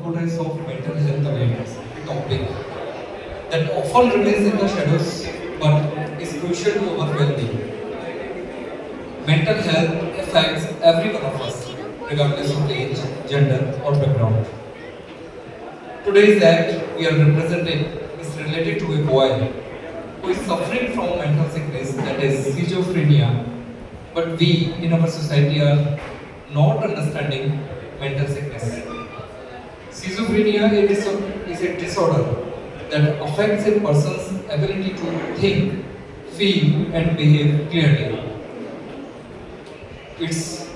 importance of mental health awareness, a topic that often remains in the shadows but is crucial to our well-being. Mental health affects every one of us, regardless of age, gender, or background. Today's act we are representing is related to a boy who is suffering from mental sickness, that is schizophrenia, but we in our society are not understanding mental sickness. Schizophrenia is a disorder that affects a person's ability to think, feel, and behave clearly. It's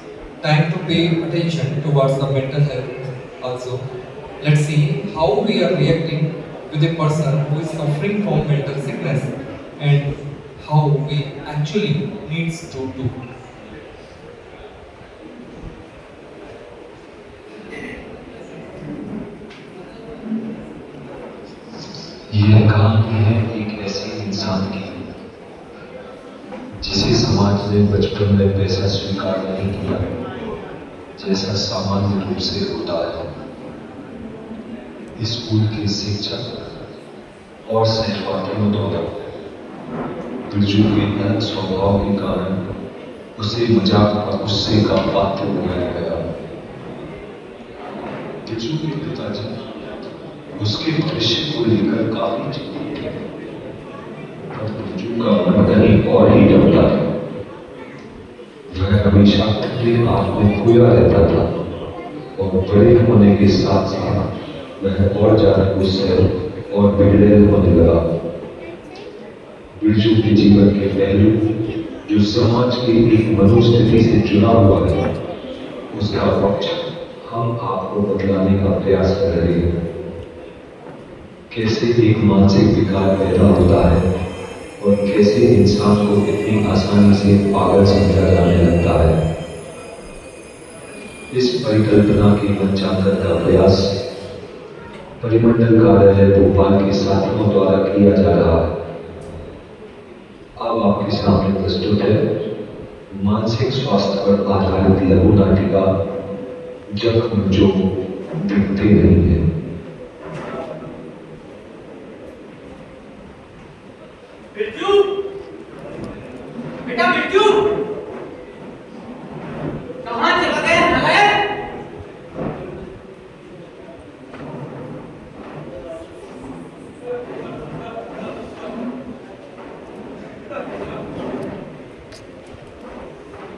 time to pay attention towards the mental health also. Let's see how we are reacting with a person who is suffering from mental sickness and how we actually needs to do. ये कहानी है एक ऐसे इंसान की जिसे समाज ने बचपन में वैसा स्वीकार नहीं किया जैसा सामान्य रूप से होता है। स्कूल के शिक्षक और सहपाठियों द्वारा बिरजू के नरक स्वभाव के कारण उसे मजाक और गुस्से का पात्र बनाया गया। बिरजू के पिताजी उसके भविष्य को लेकर काफी चिंतित थे, पर बिरजू का मन कहीं और ही डरता था। वह हमेशा अपने आप में खोया रहता था और बड़े होने के साथ साथ वह और ज्यादा गुस्से और बिगड़े होने लगा। बिरजू के जीवन के पहलू जो समाज की एक मनोस्थिति से जुड़ा हुआ है, उसका पक्ष हम आपको बतलाने का प्रयास कर रहे हैं। कैसे एक मानसिक विकार पैदा होता है और कैसे इंसान को इतनी आसानी से पागल समझा जाने लगता है। इस परिकल्पना के मंचांकन का प्रयास परिमंडल कार्यालय भोपाल के साथियों द्वारा किया जा रहा है। अब आपके सामने प्रस्तुत है मानसिक स्वास्थ्य पर आधारित लघु नाटिका जख्म जो दिखते नहीं है। बिरजू, बेटा बिरजू, कहाँ चला गया नलायक?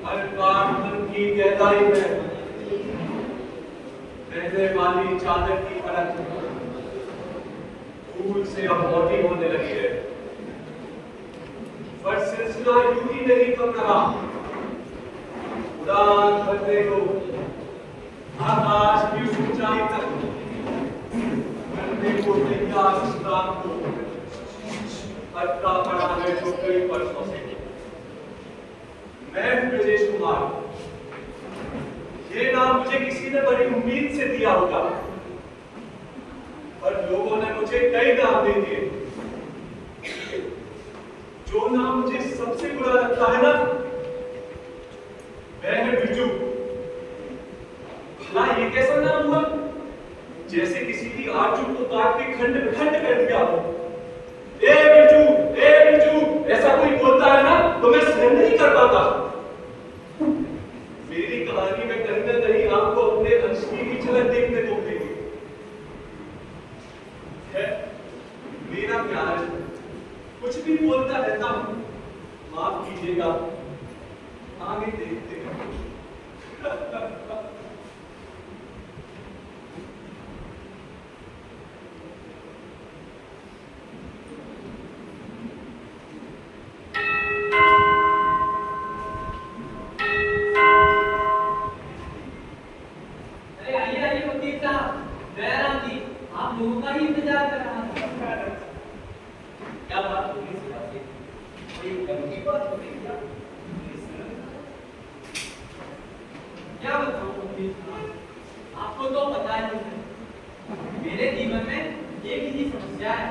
हर बार मन की गहराई में रहने वाली चादर की परत फूल से अब मोटी होने लगी है, पर सिलसिला यूं ही नहीं कम रहा। उड़ान भरने को आकाश की ऊंचाई तक करने को तैयार इस रात को अटका पड़ा है जो कई वर्षों से। मैं हूं ब्रजेश कुमार। ये नाम मुझे किसी ने बड़ी उम्मीद से दिया होगा, पर लोगों ने मुझे कई नाम दे दिए। जो नाम मुझे सबसे बुरा लगता है ना, वह है बिरजू। भला ये कैसा नाम हुआ? जैसे किसी की आरजू को काट के खंड खंड कर दिया हो। ए बिरजू, ऐसा कोई बोलता है ना तो मैं सहन नहीं कर पाता। मेरी कहानी में कहीं ना कहीं आपको अपने अंश की भी झलक देखने को मिलेगी। मेरा प्यार कुछ भी बोलता रहता हूं, माफ कीजिएगा, आगे देखते हैं। अरे आइए वकील साहब, जयराम जी, आप लोगों का ही इंतजार कर रहा था। क्या बात हो रही है? कोई गंभीर बात हो रही है? क्या बताऊं वकील साहब, आपको तो पता ही है मेरे जीवन में एक ही समस्या है,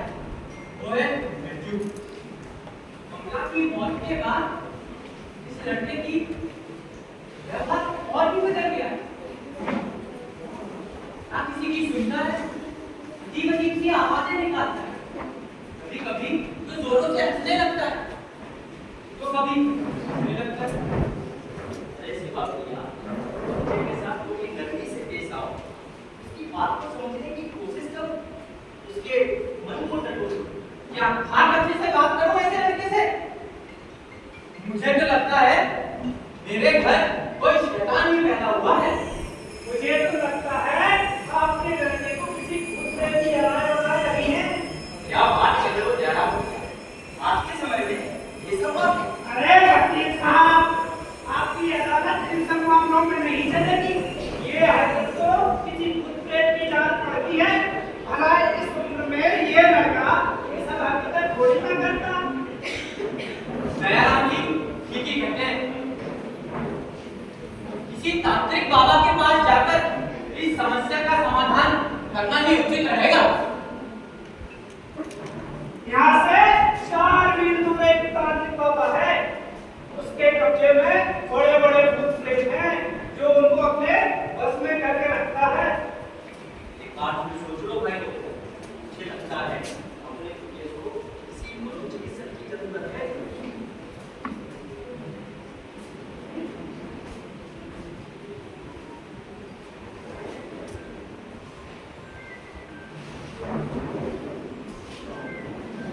वो है बिरजू। कमला की मौत के बाद इस लड़के की व्यवहार और भी बदल गया। ना किसी की सूंघता है, अजीब अजीब सी आवाजें निकालता है, कभी कभी तो जोरों से हंसने लगता है, तो कभी हंसने लगता है। अरे शिवा भैया, बच्चे के साथ थोड़ी नरमी से पेश आओ, उसकी बात को समझने की कोशिश करो, उसके मन को टटोलो। क्या हाँ बच्चे से बात करूं ऐसे लड़के से? मुझे तो लगता है मेरे घर कोई शैतान ही पैदा हुआ है। मुझे तो लगता है आपके लड़के को किसी कुत्ते की आवाज लगी है। क्या बात कर रहे हो जयराम भैया? आज के समय में ये सब बात है। अरे वकील साहब, आपकी अदालत इन सब मामलों में नहीं चलेगी। ये हरकत तो किसी कुत्ते की जान पड़ती है। भला इस उम्र में ये लड़का ये सब हरकतें थोड़ी ना करता। दयाराम जी ठीक ही कहते हैं। किसी तांत्रिक बाबा के पास जाकर इस समस्या का समाधान करना ही उचित रहेगा। यहाँ से 4 मील दूर एक तांत्रिक बाबा है। उसके कब्जे में बड़े बड़े भूत प्रेत हैं जो उनको अपने बस में करके रखता है। एक बात तुम सोच लो भाई लोगों, मुझे लगता है अपने केस को किसी मनोचिकित्सक की जरूरत है।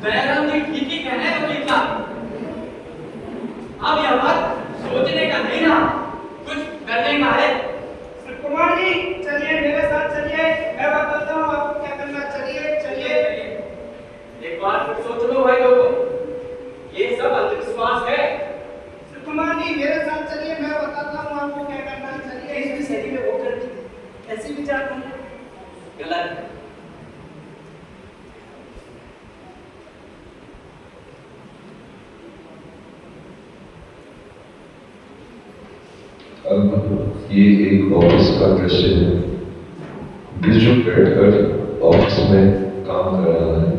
दयाराम जी ठीक ही कह रहे हैं वकील साहब। अब यह बात सोचने का नहीं रहा, कुछ करने का है। कुमार जी चलिए मेरे साथ चलिए, मैं बताता हूँ आपको क्या करना। चलिए चलिए। एक बार फिर सोच लो भाई लोगों, ये सब अंधविश्वास है। कुमार जी मेरे साथ चलिए, मैं बताता हूँ आपको क्या करना। चलिए। इस सदी में वो करती ऐसी विचार गलत है। अब ये एक ऑफिस का दृश्य है। बिरजू बैठकर ऑफिस में काम कर रहा है।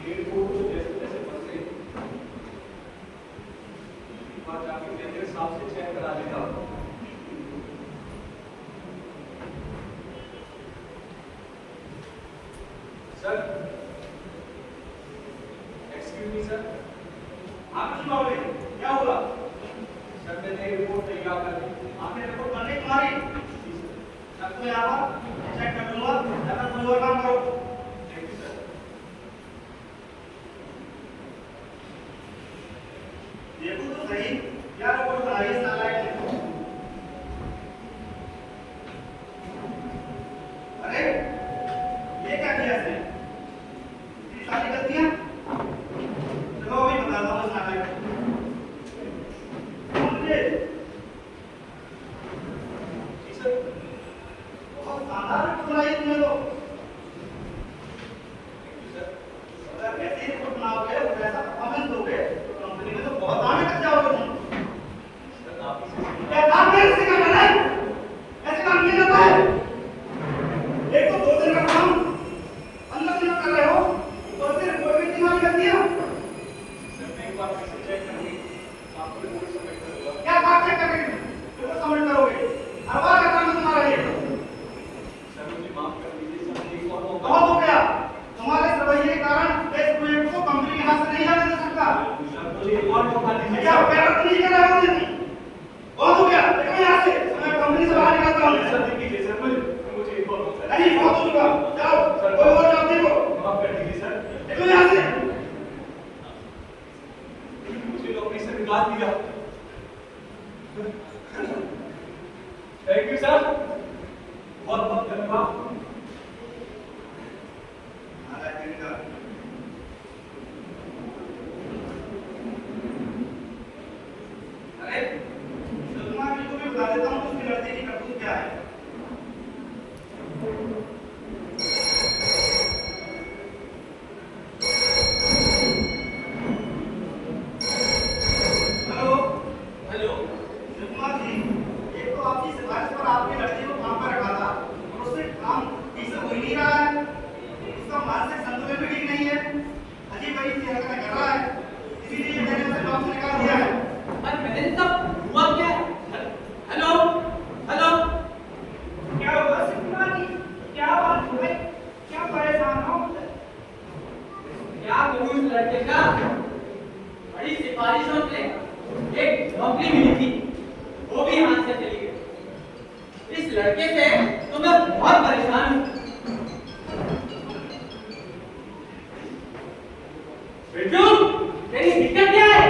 ये फोटो जैसे जैसे बन गई, बात जाके मेरे साहब से चेक करा लेता हूँ। Sir, excuse me sir. आप किस मामले में? क्या हुआ? सर मैंने रिपोर्ट तैयार कर दी। आपने रिपोर्ट कर ली तुम्हारी? सर तो यहाँ पर चेक कर लूंगा, ज़्यादा कोई और काम करो। Thank you sir. देखो तो सही क्या रिपोर्ट बनाई है नालायक ने। अरे ये क्या किया इसने? इतनी सारी गलतियां। चलो अभी बताता हूँ इस नालायक को। मुझे जी सर, बहुत शानदार रिपोर्ट बनाई है तुमने तो। अगर ऐसी रिपोर्ट बनाओगे और ऐसा परफॉर्मेंस दोगे तो कंपनी में तो बहुत आगे तक जाओगे तुम। क्या काम है इससे करना है? ऐसे काम नहीं करता है। एक तो 2 दिन का काम 15 दिन कर रहे हो, ऊपर से रिपोर्ट में इतनी सारी गलतियां। क्या बात चेक करेंगे? रिपोर्ट सबमिट करोगे। हर बार का काम है तुम्हारा ये। बहुत हो गया। तुम्हारे इस रवैये के कारण इस प्रोजेक्ट को कंपनी के हाथ से नहीं जाने दे सकता। क्या पैरत नहीं कर रहे हो तुम? बहुत हो गया। देखो यहाँ से मैं कंपनी से बाहर निकलता हूँ। नहीं बहुत हो चुका। जाओ कोई और जॉब देखो। देखो यहाँ से। थैंक यू सर, बहुत बहुत धन्यवाद। अरे सलमान जी को भी बता देता हूँ कि उसकी लड़की की करतूत क्या है। हेलो हेलो, सलमान जी, एक तो आपकी सिफारिश पर आपकी लड़की को काम पर रखा था और उससे काम ठीक से हो ही नहीं रहा है। उसका मानसिक संतुलन भी ठीक नहीं है। अजीब अजीब सी हरकतें कर रहा है। इसीलिए मैंने उसे जॉब से निकाल दिया है। पर मैंने सब हुआ क्या? नौकरी मिली थी, वो भी हाथ से चली गई। इस लड़के से तो मैं बहुत परेशान हूँ। बिट्टू, तेरी दिक्कत क्या है?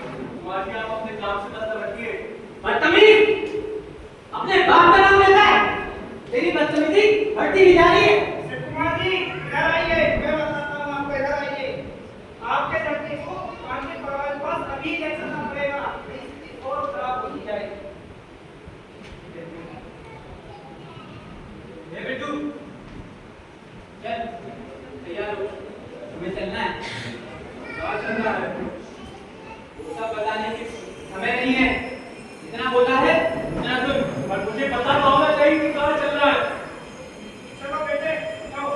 कुमार जी, आप अपने काम से मतलब रखिए। बदतमीज, अपने बाप का नाम लेता है। तेरी बदतमीजी बढ़ती ही जा रही है। कुमार जी, इधर आइए, मैं बताता हूँ आपको, इधर आइए। आपके लड़के को कानूनी कार्रवाई के पास अभी एक्शन लेना पड़ेगा, नहीं स्थिति और खराब होती जाएगी। ए बिट्टू, चल, तैयार हो, हमें चलना है। कहाँ चल रहा है? सब बताने की समय नहीं है। इतना बोला है, इतना सुन। और मुझे पता तो होना चाहिए कि कहाँ चल रहा है। चलो बेटे, जाओ।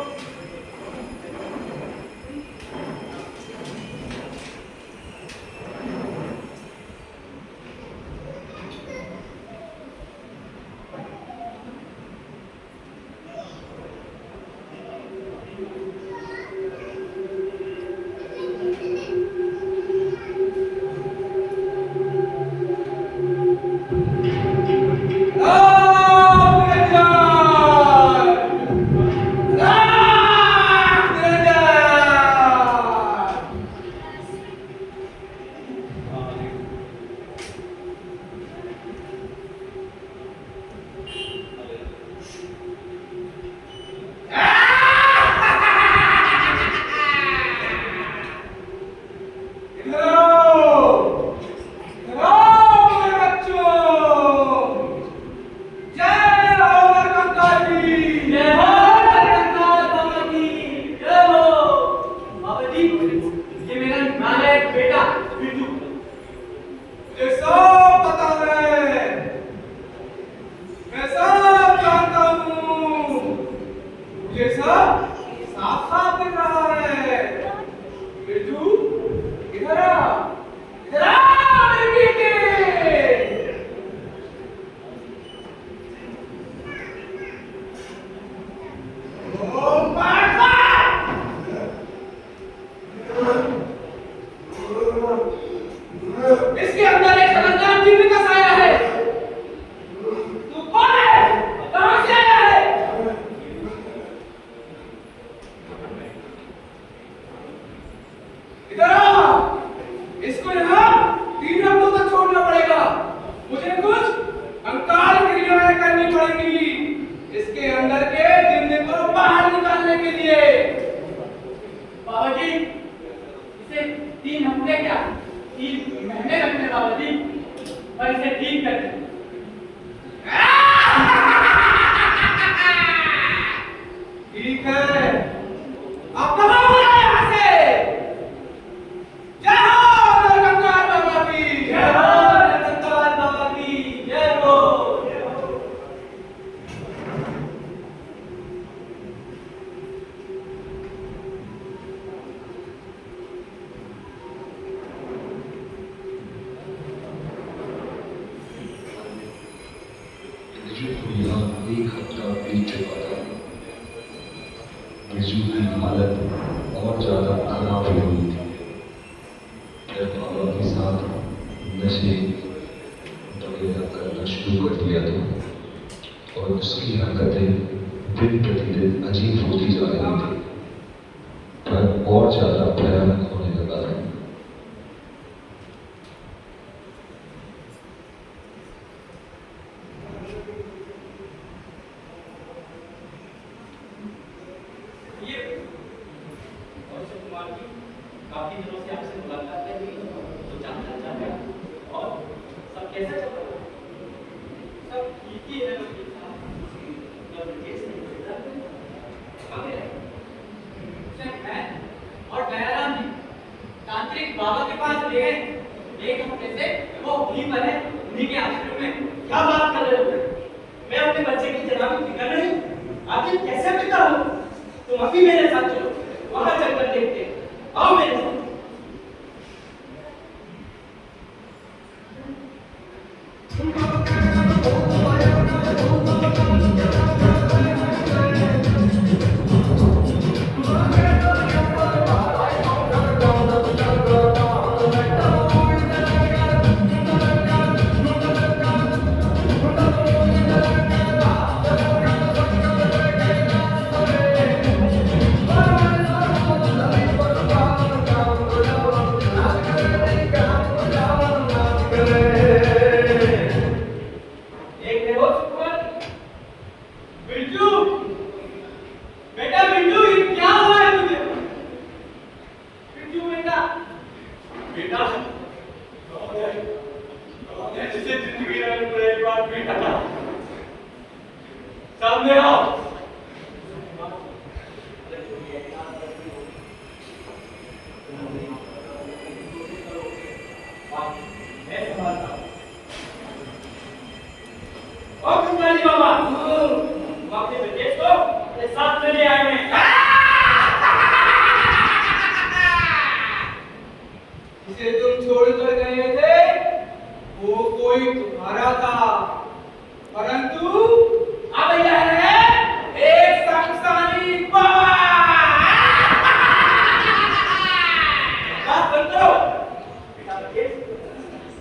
जय हो रंगनाथ बाबा की, जय हो। बाबा जी, ये मेरा नालायक बेटा बिट्टू। मुझे सब पता है, मैं सब जानता हूँ, मुझे सब साफ साफ दिख रहा है। बिट्टू, इधर आ, इधर आ मेरे बेटे। Oh my God! इसके अंदर एक खतरनाक जिन्न का साया है। तू कौन है? कहां से आया है? इधर आ। इसको यहाँ 3 हफ्तों तक छोड़ना पड़ेगा। मुझे कुछ कंकाल क्रियाएं करनी पड़ेंगी इसके अंदर के जिन्न को बाहर निकालने के लिए। बाबा जी, इसे 3 हफ्ते क्या 3 महीने लगते बाबा जी, पर इसे ठीक कर दें। ठीक है, अब कहाँ हो रहा है यहाँ से? जय हो नरकंकाल बाबा की, जय हो रंगनाथ बाबा की, जय हो। मुझे तो यहाँ 1 हफ्ता बीत चुका था। बिरजू की हालत और ज्यादा खराब हो गई थी। फिर बाबा के साथ नशे वगैरह करना शुरू कर दिया था और उसकी हरकतें दिन प्रतिदिन अजीब होती जा रही थी, पर और ज्यादा भयानक होने लगा था। ये और कुमार जी, काफी दिनों से आपसे मुलाकात नहीं हुई, तो जानना चाहते हैं और सब कैसा चल रहा है? सब ठीक ही है वकील साहब। जब केस नहीं मिलता कहाँ गए? सिर्फ मैं और दयाराम जी तांत्रिक बाबा के पास ले गए। 1 हफ्ते से वो वहीं पर है, उन्हीं के आश्रम में। क्या बात कर रहे हो? मैं अपने बच्चे की जनाब की फिक्र नहीं, आखिर कैसे पिता हूँ? तुम अभी मेरे साथ चलो, वहां चलकर देखते हैं। आओ मेरे साथ। इससे जिंदगी में पूरा एक बार भी हटा। सामने आओ। मैं संभालता हूँ। और तुम काली बाबा, तुम अपने बेटे को अपने साथ में ले आए हैं। जिसे तुम छोड़कर गए थे वो कोई तुम्हारा था, परंतु अब यह है एक शमशानी बाबा। बात बंद करो। बेटा बचे,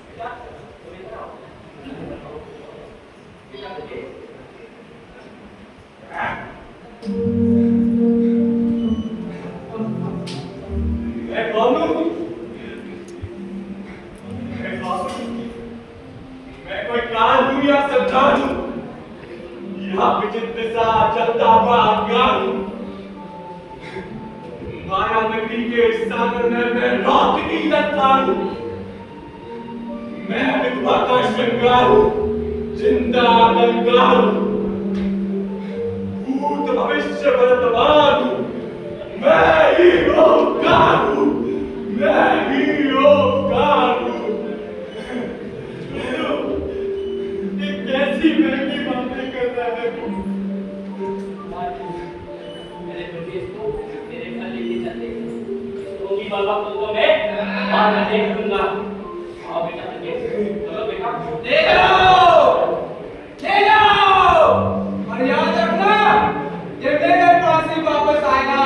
बेटा तुम इधर आओ। बेटा बचे। मैं कौन हूँ? मैं कोई काल हूँ या सरदार हूँ? यहाँ विचित्र सा चलता हुआ अज्ञान हूँ। माया नगरी के सागर में मैं रात की ललकार हूँ। मैं विधवा का श्रृंगार हूँ, जिंदा अलंकार हूँ। भूत भविष्य वर्तमान हूँ, मैं ही ओंकार हूँ, मैं ही ओंकार हूँ। ये कैसी महंगी बातें कर रहा है? मेरे बेटे को मेरे घर लेके चलते तो भी बाबा को तो मैं बाहर न देख दूंगा। आओ बेटा, चलो बेटा, ले जाओ, ले जाओ, और याद रखना ये मेरे पास ही वापस आएगा।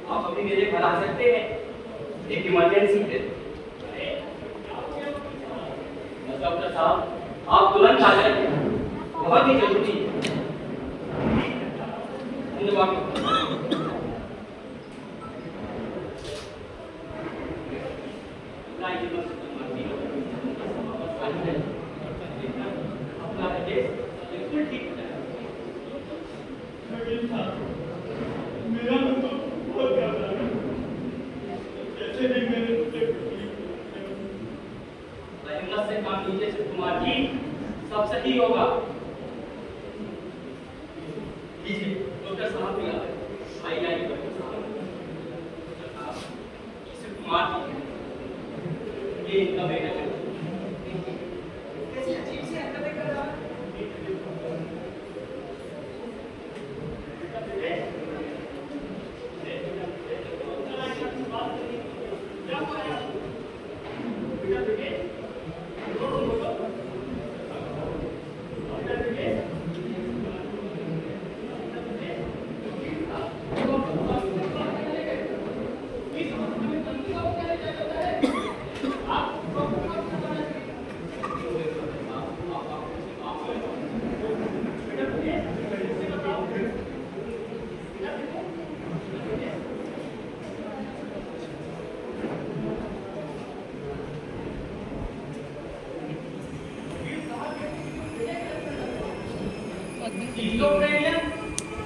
आप अभी मेरे घर आ सकते हैं, एक इमरजेंसी है। डॉक्टर साहब, आप तुरंत आ जाइए, बहुत ही जरूरी है। अपना बिल्कुल ठीक हो जाएगा। मेरा तो बहुत ज्यादा है। जैसे भी मैंने तुझे हिम्मत से काम लीजिए कुमार जी, सब सही होगा। लीजिए, डॉक्टर साहब भी आ गए। आइए आइए डॉक्टर साहब। कुमार जी, ये इनका बेटा है। कैसी अजीब सी हरकतें कर रहा है।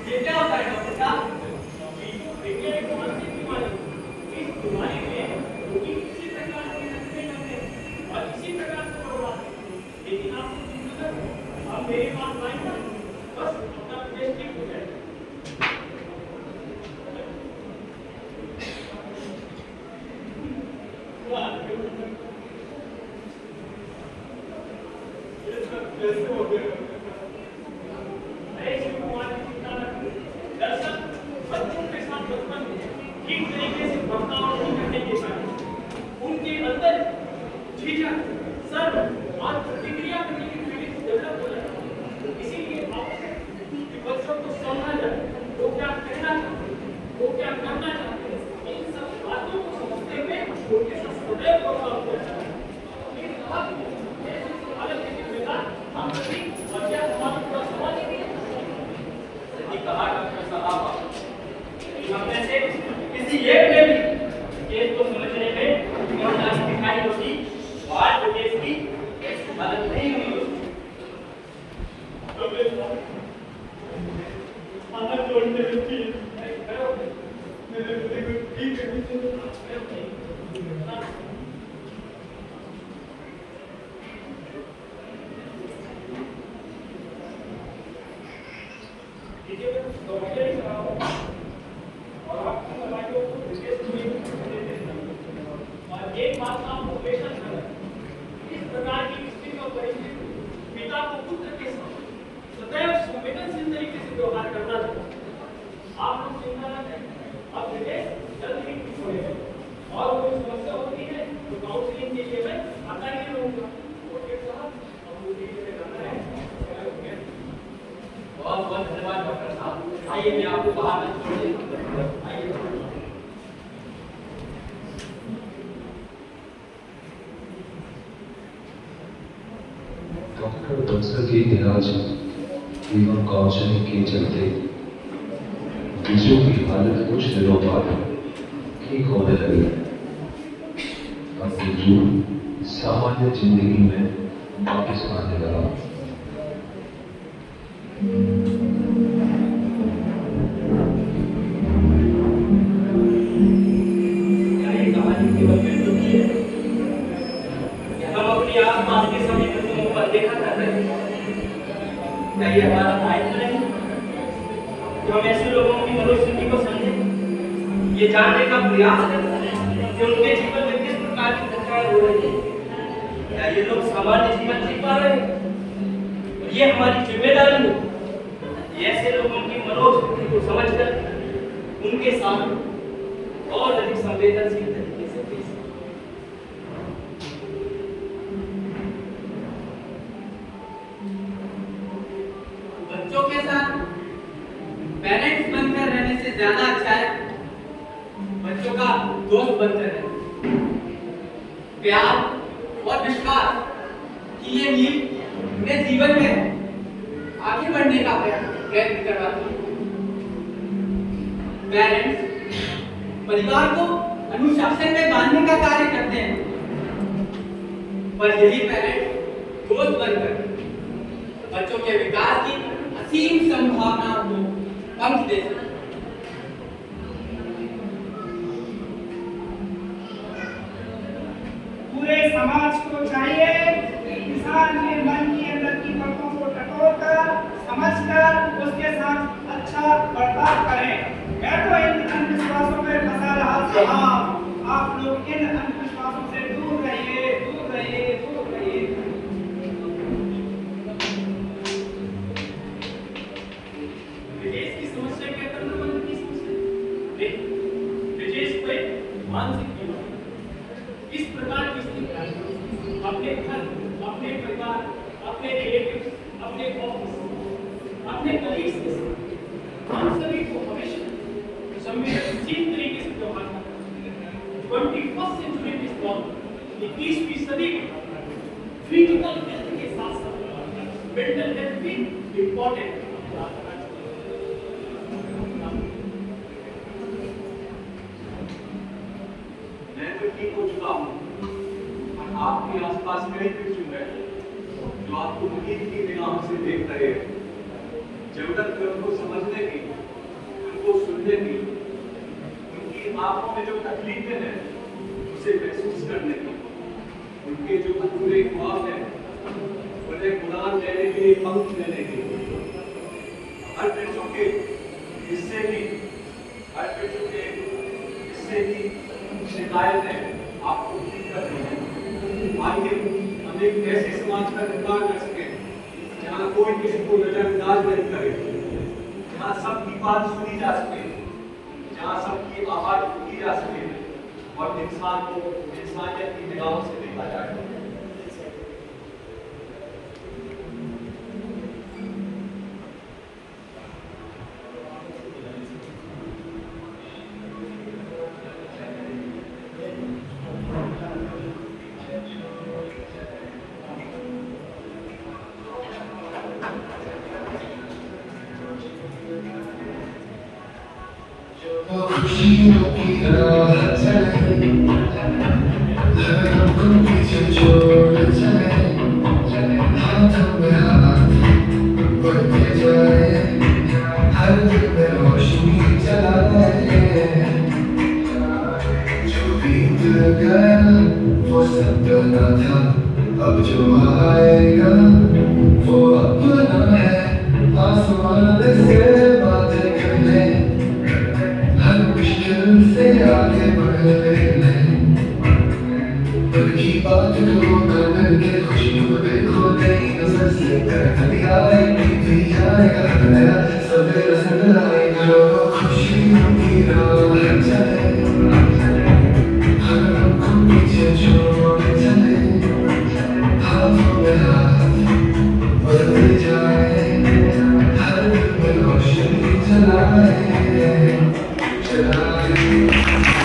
ये क्या होता है डॉक्टर साहब? उनके अंदर झिझक, शर्म और प्रतिक्रिया करने की फीलिंग डेवलप हो जाती है। इसीलिए आवश्यक है कि बच्चों को समझा जाए वो क्या कहना चाहते हैं। वो क्या करना चाहते हैं, इन सब बातों को समझते हुए उनके साथ सदैव काम करना है। लेकिन अब ऐसी हालत की जिम्मेदार हम सभी और क्या हमारा पूरा समाज ही है। सही कहा डॉक्टर साहब, हम में से किसी एक ने भी केस को समझने में ईमानदारी दिखाई होती और वो केस की ऐसी हालत नहीं हुई होती। हाथ जोड़ते रहती है, मेरे बेटे को ठीक करनी चाहिए। और एक बात का आपको हमेशा ध्यान रखना, इस प्रकार की स्थिति और परिस्थिति पिता को पुत्र के साथ सदैव संवेदनशील तरीके से व्यवहार करना चाहिए। आप लोग चिंता न करें, अब बेटे जल्द ही ठीक होंगे और कोई समस्या होती है तो काउंसलिंग के लिए मैं आता ही रहूंगा। ओके साहब, अब मुझे ये जाना है। बहुत बहुत धन्यवाद डॉक्टर साहब। आइए मैं आपको बाहर में छोड़ देता हूं। आइए। डॉक्टर बंसल के इलाज एवं काउंसलिंग के चलते बिरजू की हालत कुछ दिनों बाद ठीक होने लगी। अब बिरजू सामान्य जिंदगी में वापस आने लगा। ये कहानी केवल बिरजू की है। हम अपने आसपास के सभी लोगों पर देखा करते हैं। क्या ये हमारा दायित्व नहीं कि हम ऐसे लोगों की मनोस्थिति को समझें, ये जानने का प्रयास करें कि उनके जीवन में किस प्रकार की घटनाएं हो रही है। क्या ये लोग सामान्य जीवन जी पा रहे हैं? और ये हमारी जिम्मेदारी है कि ऐसे लोगों की मनोस्थिति को समझकर उनके साथ और अधिक संवेदनशील तरीके से पेश आएं। बच्चों के साथ पेरेंट्स बनकर रहने से ज्यादा अच्छा है बच्चों का दोस्त बनकर रहना। प्यार और विश्वास की ये नींव उन्हें जीवन में आगे बढ़ने का प्रयत्न करवाती है। पेरेंट्स परिवार को अनुशासन में बांधने का कार्य करते हैं, पर यही पेरेंट्स दोस्त बनकर बच्चों के विकास की असीम संभावनाओं को पंख दे सकते हैं। पूरे समाज को चाहिए कि किसान के मन के अंदर की बातों को टटोलकर समझकर उसके साथ अच्छा बर्ताव करें। मैं तो इन अंधविश्वासों में फंसा रहा था। आप लोग इन अंधविश्वासों से दूर रहिए, दूर रहिए, दूर रहिए। ब्रिजेश की समस्या क्या करना बंद की समस्या नहीं, ब्रिजेश को एक मानसिक बीमारी इस प्रकार की स्थिति अपने घर, अपने परिवार, अपने रिलेटिव्स, अपने ऑफिस, अपने कलीग्स के साथ हम सभी को हमेशा संवेदनशील तरीके से व्यवहार करना चाहिए। 21st सेंचुरी में 21वीं सदी में फिजिकल हेल्थ के साथ साथ मेंटल हेल्थ भी इम्पोर्टेंट है। मैं तो ठीक हो चुका हूँ, और आपके आसपास कई बिरजू हैं जो आपको उम्मीद की निगाहों से देख रहे हैं। जरूरत है उनको समझने की, उनको सुनने की, उनकी आंखों में जो तकलीफें हैं उसे महसूस करने की, उनके जो अधूरे ख्वाब हैं उन्हें उड़ान देने के लिए पंख देने की। हर बिरजू के हिस्से की, हर बिरजू के हिस्से की शिकायतें आपको ठीक करनी है। आइए हम एक ऐसे समाज का निर्माण कर सके जहाँ कोई किसी को नजरअंदाज नहीं करे, जहाँ सबकी बात सुनी जा सके, जहाँ सबकी आवाज उठी जा सके और इंसान को इंसानियत की निगाहों से देखा जाए। वो खुशियों की राह चले हर हमको पीछे छोड़ चले हाथों में हाथ बढ़ते जाए हर दिल में रोशनी जलाए जो बीत गया वो सपना था अब जो आएगा वो अपना है आसमान से बातें कर ले हर मुश्किल से आगे बढ़ ले दिल की बात करो कर के खुशी को देखो नई नजर से कर कभी आएगी भी आएगा नया सवेरा से आएगा खुशियों की राह चले हर हमको पीछे छोड़ चले हाथों में हाथ बढ़ते जाए हर दिल में रोशनी जलाए जलाए